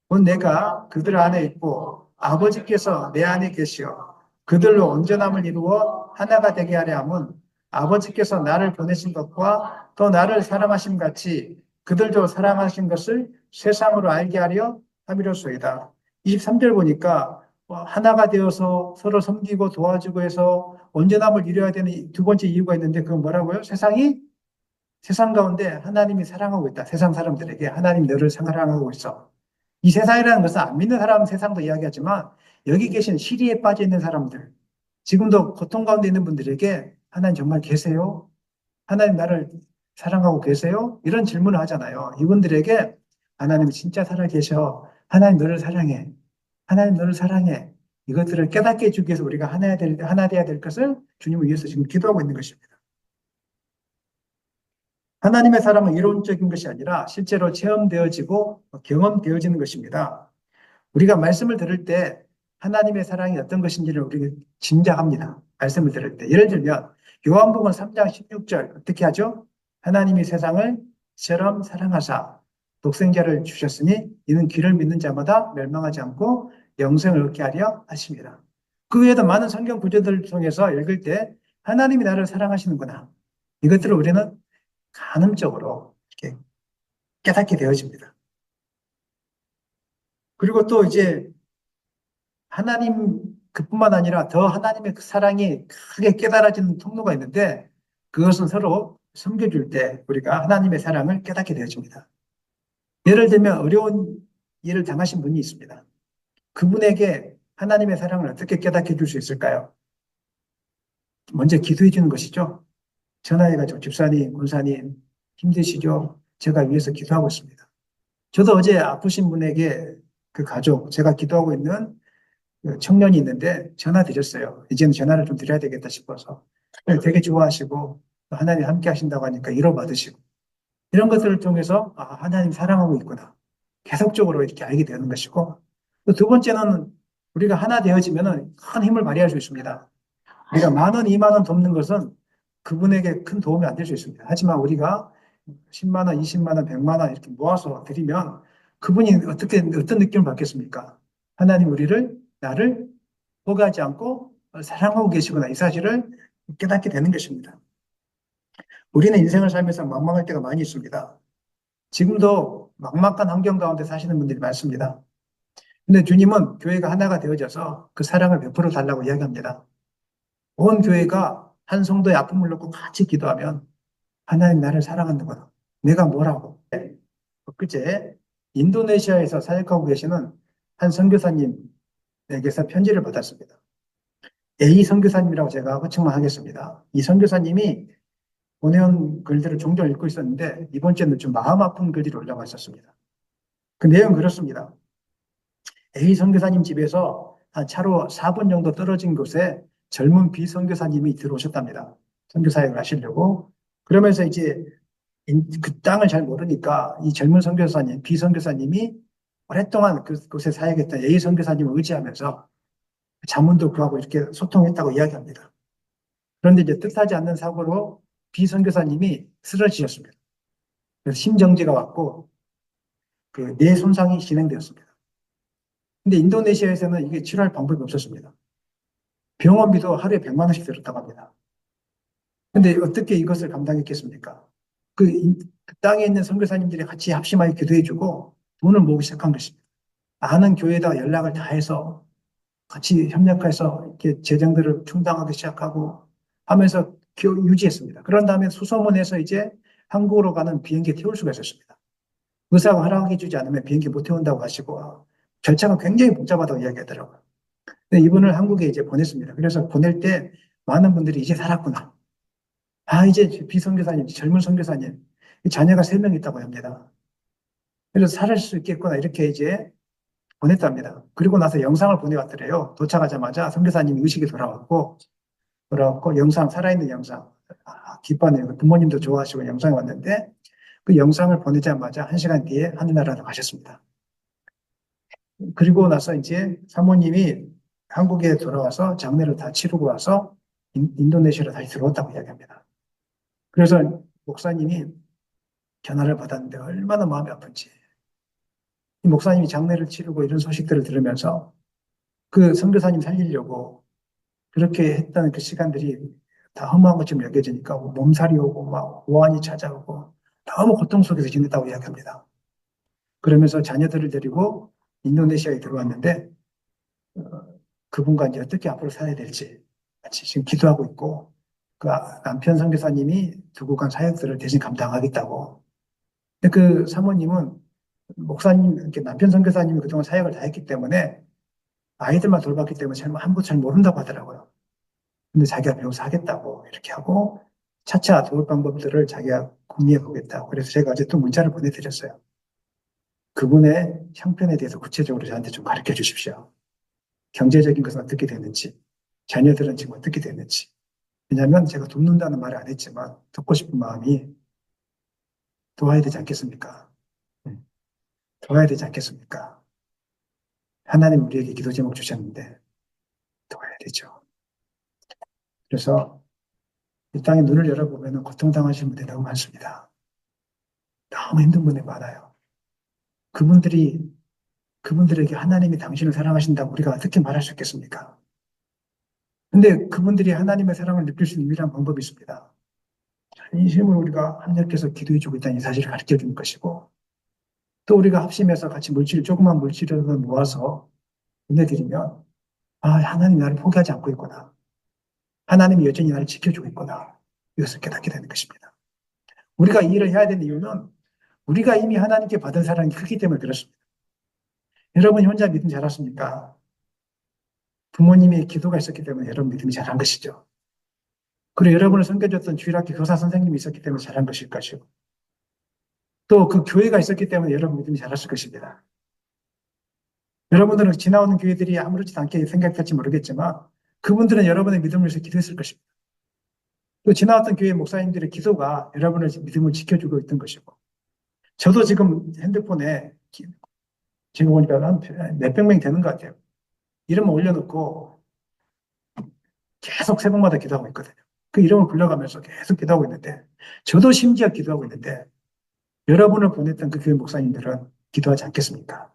[SPEAKER 1] 곧 내가 그들 안에 있고 아버지께서 내 안에 계시어 그들로 온전함을 이루어 하나가 되게 하려 함은 아버지께서 나를 보내신 것과 또 나를 사랑하심 같이 그들도 사랑하신 것을 세상으로 알게 하려 함이로소이다. 23절 보니까 하나가 되어서 서로 섬기고 도와주고 해서 온전함을 이루어야 되는 두 번째 이유가 있는데 그건 뭐라고요? 세상 가운데 하나님이 사랑하고 있다. 세상 사람들에게 하나님 너를 사랑하고 있어. 이 세상이라는 것은 안 믿는 사람 세상도 이야기하지만 여기 계신 시리에 빠져 있는 사람들, 지금도 고통 가운데 있는 분들에게 하나님 정말 계세요? 하나님 나를 사랑하고 계세요? 이런 질문을 하잖아요. 이분들에게 하나님 진짜 살아계셔. 하나님 너를 사랑해. 하나님 너를 사랑해. 이것들을 깨닫게 해주기 위해서 우리가 하나 돼야 될 것을 주님을 위해서 지금 기도하고 있는 것입니다. 하나님의 사랑은 이론적인 것이 아니라 실제로 체험되어지고 경험되어지는 것입니다. 우리가 말씀을 들을 때 하나님의 사랑이 어떤 것인지를 우리가 짐작합니다. 말씀을 들을 때. 예를 들면 요한복음 3장 16절 어떻게 하죠? 하나님이 세상을 이처럼 사랑하사 독생자를 주셨으니 이는 귀를 믿는 자마다 멸망하지 않고 영생을 얻게 하려 하십니다. 그 외에도 많은 성경 구절들을 통해서 읽을 때 하나님이 나를 사랑하시는구나. 이것들을 우리는 간음적으로 이렇게 깨닫게 되어집니다. 그리고 또 이제 하나님 그뿐만 아니라 더 하나님의 그 사랑이 크게 깨달아지는 통로가 있는데 그것은 서로 섬겨줄 때 우리가 하나님의 사랑을 깨닫게 되어집니다. 예를 들면 어려운 일을 당하신 분이 있습니다. 그분에게 하나님의 사랑을 어떻게 깨닫게 해줄 수 있을까요? 먼저 기도해 주는 것이죠. 전화해가지고 집사님, 군사님 힘드시죠? 제가 위해서 기도하고 있습니다. 저도 어제 아프신 분에게 그 가족, 제가 기도하고 있는 그 청년이 있는데 전화 드렸어요. 이제는 전화를 좀 드려야 되겠다 싶어서. 되게 좋아하시고 하나님 함께 하신다고 하니까 위로받으시고 이런 것들을 통해서 하나님 사랑하고 있구나. 계속적으로 이렇게 알게 되는 것이고 또 두 번째는 우리가 하나 되어지면 큰 힘을 발휘할 수 있습니다. 우리가 10,000원, 20,000원 돕는 것은 그분에게 큰 도움이 안 될 수 있습니다. 하지만 우리가 10만 원, 20만 원, 100만 원 이렇게 모아서 드리면 그분이 어떤 느낌을 받겠습니까? 하나님 나를 포기하지 않고 사랑하고 계시구나. 이 사실을 깨닫게 되는 것입니다. 우리는 인생을 살면서 막막할 때가 많이 있습니다. 지금도 막막한 환경 가운데 사시는 분들이 많습니다. 근데 주님은 교회가 하나가 되어져서 그 사랑을 베풀어 달라고 이야기합니다. 온 교회가 한 성도의 아픔을 놓고 같이 기도하면 하나님 나를 사랑한다거나 내가 뭐라고. 그제 인도네시아에서 사역하고 계시는 한 선교사님에게서 편지를 받았습니다. A 선교사님이라고 제가 호칭만 하겠습니다. 이 선교사님이 보내온 글들을 종종 읽고 있었는데 이번 주에는 좀 마음 아픈 글들이 올라와 있었습니다. 그 내용은 그렇습니다. A 선교사님 집에서 한 차로 4분 정도 떨어진 곳에 젊은 B 선교사님이 들어오셨답니다. 선교 사역을 하시려고. 그러면서 이제 그 땅을 잘 모르니까 이 젊은 선교사님, B 선교사님이 오랫동안 그곳에 사역했던 A 선교사님을 의지하면서 자문도 구하고 이렇게 소통했다고 이야기합니다. 그런데 이제 뜻하지 않는 사고로 B 선교사님이 쓰러지셨습니다. 그래서 심정지가 왔고 그 뇌 손상이 진행되었습니다. 근데 인도네시아에서는 이게 치료할 방법이 없었습니다. 병원비도 하루에 100만 원씩 들었다고 합니다. 근데 어떻게 이것을 감당했겠습니까? 그 땅에 있는 선교사님들이 같이 합심하여 기도해주고 돈을 모으기 시작한 것입니다. 아는 교회에다가 연락을 다 해서 같이 협력해서 이렇게 재정들을 충당하기 시작하고 하면서 유지했습니다. 그런 다음에 수소문해서 이제 한국으로 가는 비행기에 태울 수가 있었습니다. 의사가 허락해 주지 않으면 비행기 못 태운다고 하시고 절차가 굉장히 복잡하다고 이야기하더라고요. 근데 이분을 한국에 이제 보냈습니다. 그래서 보낼 때 많은 분들이 이제 살았구나. 이제 비선교사님, 젊은 선교사님, 자녀가 3명 있다고 합니다. 그래서 살을 수 있겠구나. 이렇게 이제 보냈답니다. 그리고 나서 영상을 보내왔더래요. 도착하자마자 선교사님이 의식이 돌아왔고, 영상, 살아있는 영상. 기뻐하네요. 부모님도 좋아하시고 영상이 왔는데, 그 영상을 보내자마자 1시간 뒤에 하늘나라로 가셨습니다. 그리고 나서 이제 사모님이 한국에 돌아와서 장례를 다 치르고 와서 인도네시아로 다시 들어왔다고 이야기합니다. 그래서 목사님이 전화를 받았는데 얼마나 마음이 아픈지. 이 목사님이 장례를 치르고 이런 소식들을 들으면서 그 선교사님 살리려고 그렇게 했던 그 시간들이 다 허무한 것처럼 여겨지니까 몸살이 오고 막 고환이 찾아오고 너무 고통 속에서 지냈다고 이야기합니다. 그러면서 자녀들을 데리고 인도네시아에 들어왔는데 어, 그분과 이제 어떻게 앞으로 살아야 될지 같이 지금 기도하고 있고 그 남편 선교사님이 두고 간 사역들을 대신 감당하겠다고. 근데 그 사모님은 목사님, 이렇게 남편 선교사님이 그동안 사역을 다 했기 때문에 아이들만 돌봤기 때문에 한국 잘 모른다고 하더라고요. 근데 자기가 배워서 하겠다고 이렇게 하고 차차 도울 방법들을 자기가 궁리해 보겠다고. 그래서 제가 어제 또 문자를 보내드렸어요. 그분의 형편에 대해서 구체적으로 저한테 좀 가르쳐 주십시오. 경제적인 것은 어떻게 되는지, 자녀들은 지금 어떻게 되는지. 왜냐하면 제가 돕는다는 말을 안 했지만 돕고 싶은 마음이 도와야 되지 않겠습니까? 음, 도와야 되지 않겠습니까? 하나님 우리에게 기도 제목 주셨는데 도와야 되죠. 그래서 이 땅에 눈을 열어보면 고통당하시는 분들이 너무 많습니다. 너무 힘든 분들이 많아요. 그분들이, 그분들에게 하나님이 당신을 사랑하신다고 우리가 어떻게 말할 수 있겠습니까? 근데 그분들이 하나님의 사랑을 느낄 수 있는 유일한 방법이 있습니다. 진심으로 우리가 합력해서 기도해주고 있다는 사실을 가르쳐 주는 것이고, 또 우리가 합심해서 같이 조그만 물질을 모아서 보내드리면, 아, 하나님 나를 포기하지 않고 있구나. 하나님이 여전히 나를 지켜주고 있구나. 이것을 깨닫게 되는 것입니다. 우리가 이 일을 해야 되는 이유는 우리가 이미 하나님께 받은 사랑이 크기 때문에 그렇습니다. 여러분이 혼자 믿음 잘하십니까? 부모님의 기도가 있었기 때문에 여러분 믿음이 잘한 것이죠. 그리고 여러분을 섬겨줬던 주일학교 교사 선생님이 있었기 때문에 잘한 것일 것이고, 또 그 교회가 있었기 때문에 여러분 믿음이 잘했을 것입니다. 여러분들은 지나오는 교회들이 아무렇지도 않게 생각할지 모르겠지만, 그분들은 여러분의 믿음을 위해서 기도했을 것입니다. 또 지나왔던 교회 목사님들의 기도가 여러분의 믿음을 지켜주고 있던 것이고, 저도 지금 핸드폰에 지금 보니까 한 몇백 명이 되는 것 같아요. 이름을 올려놓고 계속 새벽마다 기도하고 있거든요. 그 이름을 불러가면서 계속 기도하고 있는데, 저도 심지어 기도하고 있는데, 여러분을 보냈던 그 교회 목사님들은 기도하지 않겠습니까?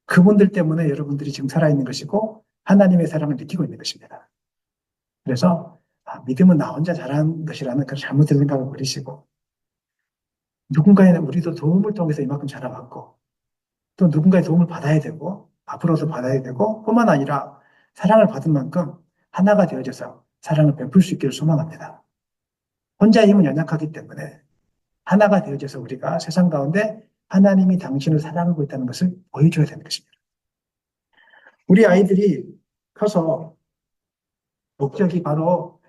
[SPEAKER 1] 그분들 때문에 여러분들이 지금 살아있는 것이고, 하나님의 사랑을 느끼고 있는 것입니다. 그래서, 믿음은 나 혼자 잘하는 것이라는 그런 잘못된 생각을 버리시고, 누군가의 우리도 도움을 통해서 이만큼 자라왔고, 또 누군가의 도움을 받아야 되고, 앞으로도 받아야 되고, 뿐만 아니라 사랑을 받은 만큼 하나가 되어져서 사랑을 베풀 수 있기를 소망합니다. 혼자의 힘은 연약하기 때문에 하나가 되어져서 우리가 세상 가운데 하나님이 당신을 사랑하고 있다는 것을 보여줘야 되는 것입니다. 우리 아이들이 커서 목적이 바로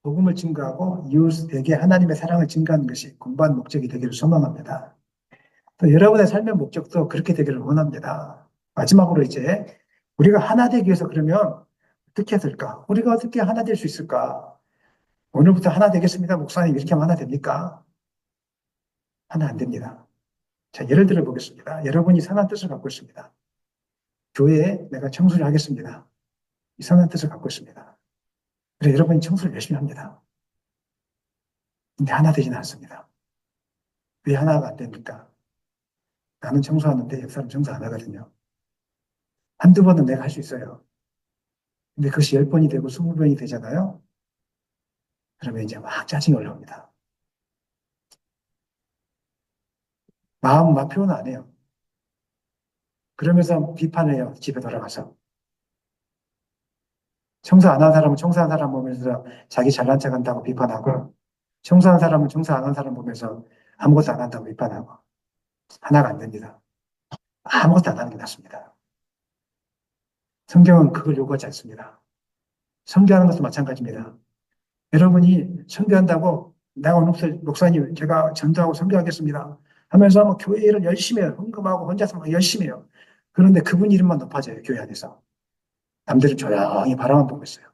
[SPEAKER 1] 복음을 증거하고 이웃에게 하나님의 사랑을 증거하는 것이 공부한 목적이 되기를 소망합니다. 또 여러분의 삶의 목적도 그렇게 되기를 원합니다. 마지막으로 이제 우리가 하나 되기 위해서 그러면 어떻게 해야 될까? 우리가 어떻게 하나 될 수 있을까? 오늘부터 하나 되겠습니다. 목사님 이렇게 하면 하나 됩니까? 하나 안 됩니다. 자, 예를 들어 보겠습니다. 여러분이 선한 뜻을 갖고 있습니다. 교회에 내가 청소를 하겠습니다. 이 선한 뜻을 갖고 있습니다. 그래서 여러분이 청소를 열심히 합니다. 근데 하나 되지는 않습니다. 왜 하나가 안 됩니까? 나는 청소하는데 옆 사람 청소 안 하거든요. 한두 번은 내가 할 수 있어요. 근데 그것이 10번이 되고 20번이 되잖아요. 그러면 이제 막 짜증이 올라옵니다. 마음 막 표현 안 해요. 그러면서 비판해요. 집에 돌아가서. 청소 안 한 사람은 청소한 사람 보면서 자기 잘난 척 한다고 비판하고, 청소한 사람은 청소 안 한 사람 보면서 아무것도 안 한다고 비판하고. 하나가 안 됩니다. 아무것도 안 하는 게 낫습니다. 성경은 그걸 요구하지 않습니다. 선교하는 것도 마찬가지입니다. 여러분이 선교한다고 내가 오늘부터 목사님 제가 전도하고 선교하겠습니다 하면서 뭐 교회 일을 열심히 해요. 헌금하고 혼자서 막 열심히 해요. 그런데 그분 이름만 높아져요. 교회 안에서. 남들은 조용히 바라만 보고 있어요.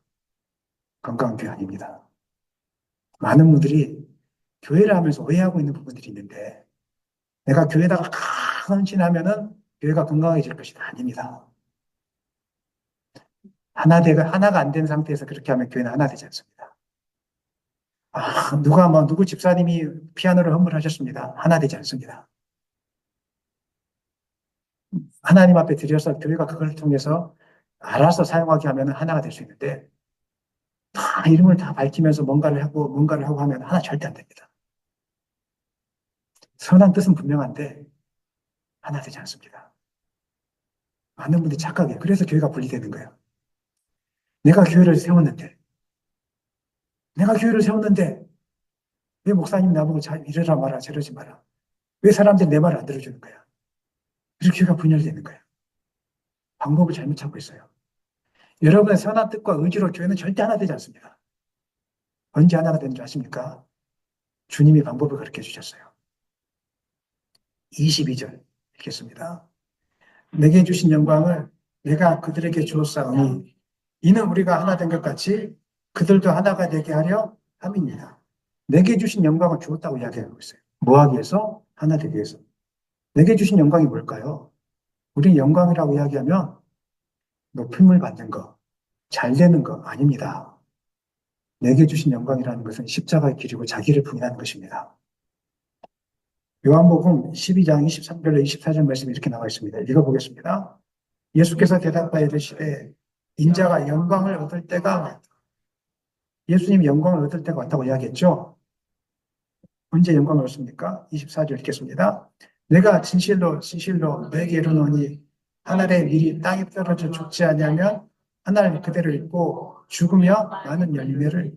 [SPEAKER 1] 건강한 교회 아닙니다. 많은 분들이 교회를 하면서 오해하고 있는 부분들이 있는데 내가 교회에다가 큰 헌신하면은 교회가 건강해질 것이 아닙니다. 하나가 안 된 상태에서 그렇게 하면 교회는 하나 되지 않습니다. 누구 집사님이 피아노를 헌물하셨습니다. 하나 되지 않습니다. 하나님 앞에 드려서 교회가 그걸 통해서 알아서 사용하게 하면 하나가 될 수 있는데, 다 이름을 다 밝히면서 뭔가를 하고 하면 하나 절대 안 됩니다. 선한 뜻은 분명한데 하나 되지 않습니다. 많은 분들이 착각해요. 그래서 교회가 분리되는 거예요. 내가 교회를 세웠는데, 내가 교회를 세웠는데 왜 목사님 나보고 잘 이러라 마라 저러지 마라. 왜 사람들이 내 말을 안 들어주는 거야? 그래서 교회가 분열되는 거예요. 방법을 잘못 찾고 있어요. 여러분의 선한 뜻과 의지로 교회는 절대 하나 되지 않습니다. 언제 하나가 되는 줄 아십니까? 주님이 방법을 가르쳐 주셨어요. 22절 읽겠습니다. 내게 주신 영광을 내가 그들에게 주었사오니 이는 우리가 하나 된 것 같이 그들도 하나가 되게 하려 함이니라. 내게 주신 영광을 주었다고 이야기하고 있어요. 뭐 하기 위해서? 하나 되기 위해서. 내게 주신 영광이 뭘까요? 우리 영광이라고 이야기하면 높임을 받는 거, 잘 되는 거 아닙니다. 내게 주신 영광이라는 것은 십자가의 길이고 자기를 부인하는 것입니다. 요한복음 12장 23절로 24절 말씀이 이렇게 나와 있습니다. 읽어보겠습니다. 예수께서 대답하여 이르시되 인자가 영광을 얻을 때가 왔다. 예수님이 영광을 얻을 때가 왔다고 이야기했죠. 언제 영광을 얻습니까? 24절 읽겠습니다. 내가 진실로 진실로 너에게 이르노니 하늘에 밀이 땅에 떨어져 죽지 아니하면 하늘 그대로 있고 죽으며 많은 열매를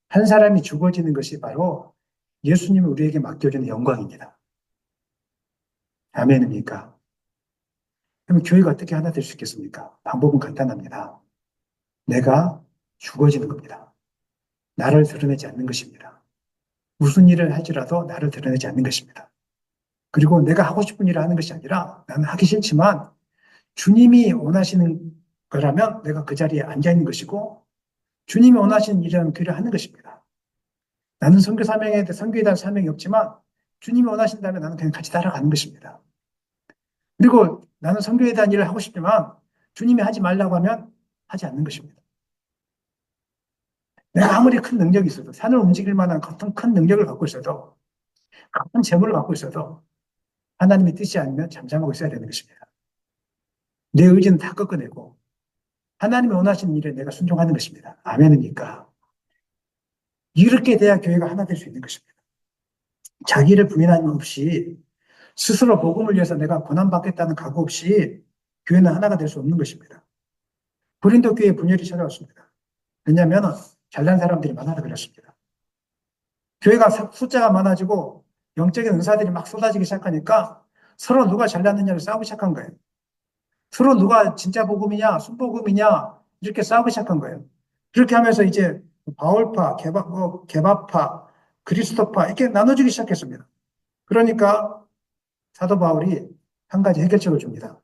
[SPEAKER 1] 한 사람이 죽어지는 것이 바로 예수님이 우리에게 맡겨주는 영광입니다. 아멘입니까? 그럼 교회가 어떻게 하나 될 수 있겠습니까? 방법은 간단합니다. 내가 죽어지는 겁니다. 나를 드러내지 않는 것입니다. 무슨 일을 할지라도 나를 드러내지 않는 것입니다. 그리고 내가 하고 싶은 일을 하는 것이 아니라 나는 하기 싫지만 주님이 원하시는 거라면 내가 그 자리에 앉아 있는 것이고 주님이 원하시는 일이라면 그 일을 하는 것입니다. 나는 선교에 대한 사명이 없지만 주님이 원하신다면 나는 그냥 같이 따라가는 것입니다. 그리고 나는 선교에 대한 일을 하고 싶지만 주님이 하지 말라고 하면 하지 않는 것입니다. 내가 아무리 큰 능력이 있어도 산을 움직일 만한 어떤 큰 능력을 갖고 있어도 큰 재물을 갖고 있어도 하나님의 뜻이 아니면 잠잠하고 있어야 되는 것입니다. 내 의지는 다 꺾어내고 하나님이 원하시는 일에 내가 순종하는 것입니다. 아멘입니까? 이렇게 돼야 교회가 하나 될 수 있는 것입니다. 자기를 부인하는 것 없이 스스로 복음을 위해서 내가 고난받겠다는 각오 없이 교회는 하나가 될 수 없는 것입니다. 고린도 교회에 분열이 찾아왔습니다. 왜냐하면 잘난 사람들이 많아서 그렇습니다. 교회가 숫자가 많아지고 영적인 은사들이 막 쏟아지기 시작하니까 서로 누가 잘났느냐를 싸우기 시작한 거예요. 서로 누가 진짜 복음이냐, 순복음이냐 이렇게 싸우기 시작한 거예요. 그렇게 하면서 이제 바울파, 게바파, 그리스도파 이렇게 나눠주기 시작했습니다. 그러니까 사도 바울이 한 가지 해결책을 줍니다.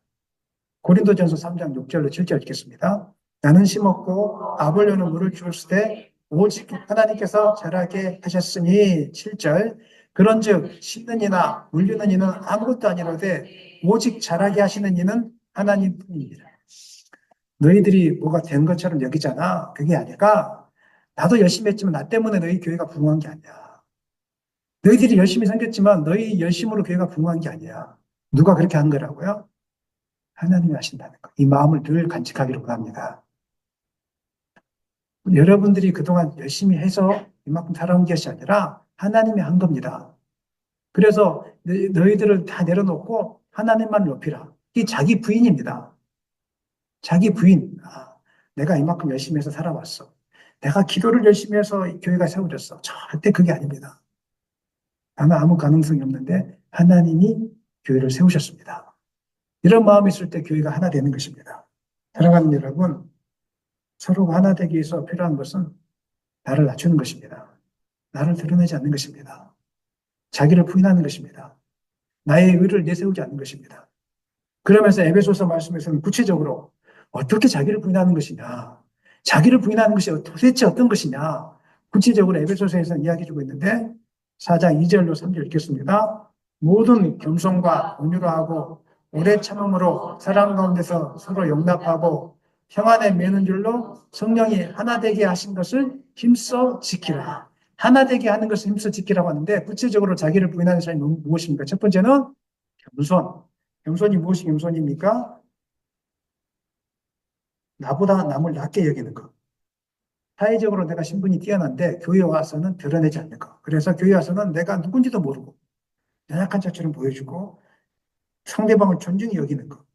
[SPEAKER 1] 고린도전서 3장 6절로 7절 읽겠습니다. 나는 심었고 아볼로는 물을 주었을 오직 하나님께서 자라게 하셨으니 7절 그런즉 심는 이나 물리는 이는 아무것도 아니로되 오직 자라게 하시는 이는 하나님뿐입니다. 너희들이 뭐가 된 것처럼 여기잖아. 그게 아니라 나도 열심히 했지만 나 때문에 너희 교회가 부흥한 게 아니야. 너희들이 열심히 생겼지만 너희 열심으로 교회가 부흥한 게 아니야. 누가 그렇게 한 거라고요? 하나님이 하신다는 거. 이 마음을 늘 간직하기를 원합니다. 여러분들이 그동안 열심히 해서 이만큼 살아온 것이 아니라 하나님이 한 겁니다. 그래서 너희들을 다 내려놓고 하나님만 높이라. 이게 자기 부인입니다. 자기 부인. 내가 이만큼 열심히 해서 살아왔어. 내가 기도를 열심히 해서 이 교회가 세워졌어. 절대 그게 아닙니다. 나는 아무 가능성이 없는데 하나님이 교회를 세우셨습니다. 이런 마음이 있을 때 교회가 하나 되는 것입니다. 사랑하는 여러분, 서로가 하나 되기 위해서 필요한 것은 나를 낮추는 것입니다. 나를 드러내지 않는 것입니다. 자기를 부인하는 것입니다. 나의 의를 내세우지 않는 것입니다. 그러면서 에베소서 말씀에서는 구체적으로 어떻게 자기를 부인하는 것이냐, 자기를 부인하는 것이 도대체 어떤 것이냐, 구체적으로 에베소서에서 이야기해주고 있는데 4장 2절로 3절 읽겠습니다. 모든 겸손과 온유로 하고 오래 참음으로 사람 가운데서 서로 용납하고 평안에 매는 줄로 성령이 하나 되게 하신 것을 힘써 지키라. 하나 되게 하는 것을 힘써 지키라고 하는데 구체적으로 자기를 부인하는 사람이 무엇입니까? 첫 번째는 겸손. 겸손이 무엇이 겸손입니까? 나보다 남을 낮게 여기는 것. 사회적으로 내가 신분이 뛰어난데 교회 와서는 드러내지 않는 것. 그래서 교회 와서는 내가 누군지도 모르고 연약한 자처럼 보여주고 상대방을 존중히 여기는 것.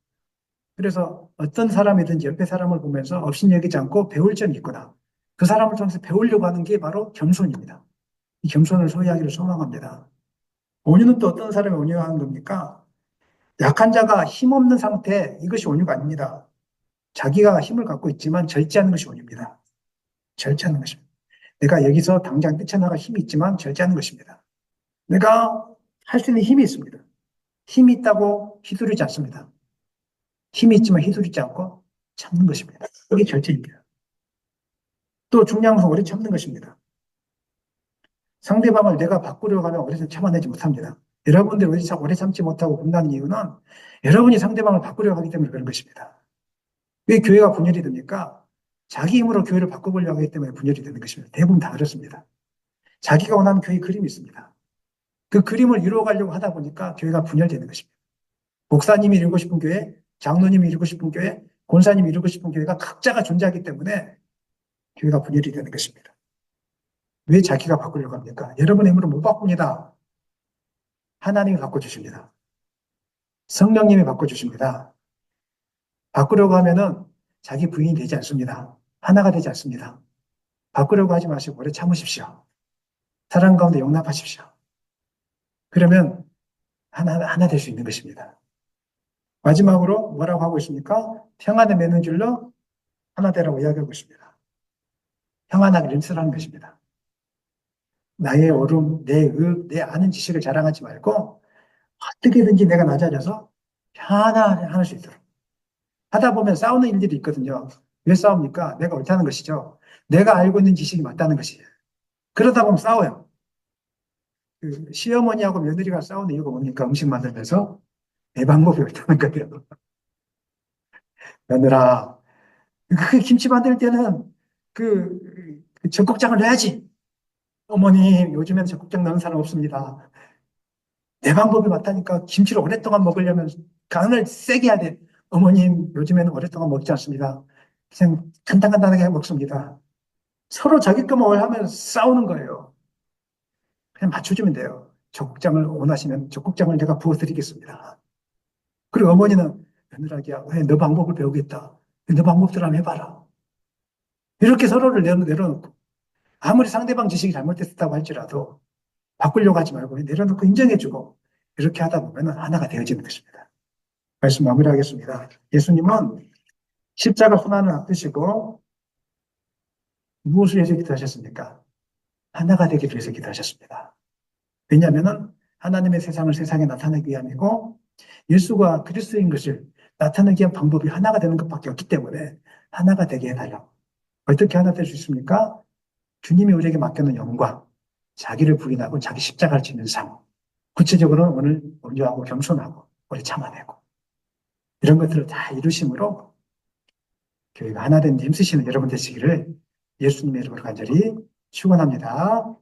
[SPEAKER 1] 그래서 어떤 사람이든지 옆에 사람을 보면서 업신여기지 않고 배울 점이 있구나. 그 사람을 통해서 배우려고 하는 게 바로 겸손입니다. 이 겸손을 소유하기를 소망합니다. 온유는 또 어떤 사람이 온유한 겁니까? 약한 자가 힘없는 상태, 이것이 온유가 아닙니다. 자기가 힘을 갖고 있지만 절제하는 것이 온유입니다. 절제하는 것입니다. 내가 여기서 당장 뛰쳐나갈 힘이 있지만 절제하는 것입니다. 내가 할 수 있는 힘이 있습니다. 힘이 있다고 휘두르지 않습니다. 힘이 있지만 휘두르지 않고 참는 것입니다. 이게 절제입니다. 또 중요한 것은 오래 참는 것입니다. 상대방을 내가 바꾸려고 하면 오래 참아내지 못합니다. 여러분들이 오래 참지 못하고 분다는 이유는 여러분이 상대방을 바꾸려고 하기 때문에 그런 것입니다. 왜 교회가 분열이 됩니까? 자기 힘으로 교회를 바꿔보려고 하기 때문에 분열이 되는 것입니다. 대부분 다 그렇습니다. 자기가 원하는 교회 그림이 있습니다. 그 그림을 이루어가려고 하다 보니까 교회가 분열되는 것입니다. 목사님이 이루고 싶은 교회, 장로님이 이루고 싶은 교회, 권사님이 이루고 싶은 교회가 각자가 존재하기 때문에 교회가 분열이 되는 것입니다. 왜 자기가 바꾸려고 합니까? 여러분의 힘으로 못 바꿉니다. 하나님이 바꿔주십니다. 성령님이 바꿔주십니다. 바꾸려고 하면은 자기 부인이 되지 않습니다. 하나가 되지 않습니다. 바꾸려고 하지 마시고 오래 참으십시오. 사랑 가운데 용납하십시오. 그러면 하나 될 수 있는 것입니다. 마지막으로 뭐라고 하고 있습니까? 평안에 매는 줄로 하나 되라고 이야기하고 있습니다. 평안하게 림스라는 것입니다. 나의 옳음, 내 의, 내 아는 지식을 자랑하지 말고 어떻게든지 내가 낮아져서 편안하게 할 수 있도록 하다 보면 싸우는 일들이 있거든요. 왜 싸웁니까? 내가 옳다는 것이죠. 내가 알고 있는 지식이 맞다는 것이에요. 그러다 보면 싸워요. 그 시어머니하고 며느리가 싸우는 이유가 뭡니까? 음식 만들면서 내 방법이 옳다는 거예요. 며느라, 그 김치 만들 때는 그 젖국장을 넣어야지. 어머니, 요즘에는 젖국장 넣는 사람 없습니다. 내 방법이 맞다니까 김치를 오랫동안 먹으려면 간을 세게 해야 돼. 어머님, 요즘에는 오랫동안 먹지 않습니다. 그냥 간단간단하게 먹습니다. 서로 자기 것만 하면 싸우는 거예요. 그냥 맞춰주면 돼요. 젖국장을 원하시면 젖국장을 내가 부어드리겠습니다. 그리고 어머니는 며느라기야, 왜 너 방법을 배우겠다. 너 방법대로 한번 해봐라. 이렇게 서로를 내려놓고 아무리 상대방 지식이 잘못됐다고 할지라도 바꾸려고 하지 말고 내려놓고 인정해주고 이렇게 하다 보면 하나가 되어지는 것입니다. 말씀 마무리하겠습니다. 예수님은 십자가 순환을 앞두시고 무엇을 위해서 기도하셨습니까? 하나가 되기 위해서 기도하셨습니다. 왜냐하면 하나님의 세상을 세상에 나타내기 위함이고 예수가 그리스도인 것을 나타내기 위한 방법이 하나가 되는 것밖에 없기 때문에 하나가 되게 해달라고. 어떻게 하나 될 수 있습니까? 주님이 우리에게 맡겨놓은 영광, 자기를 부인하고 자기 십자가를 지는 삶. 구체적으로는 오늘 온유하고 겸손하고 우리 참아내고 이런 것들을 다 이루심으로 교회가 하나 된 힘쓰시는 여러분 되시기를 예수님의 이름으로 간절히 축원합니다.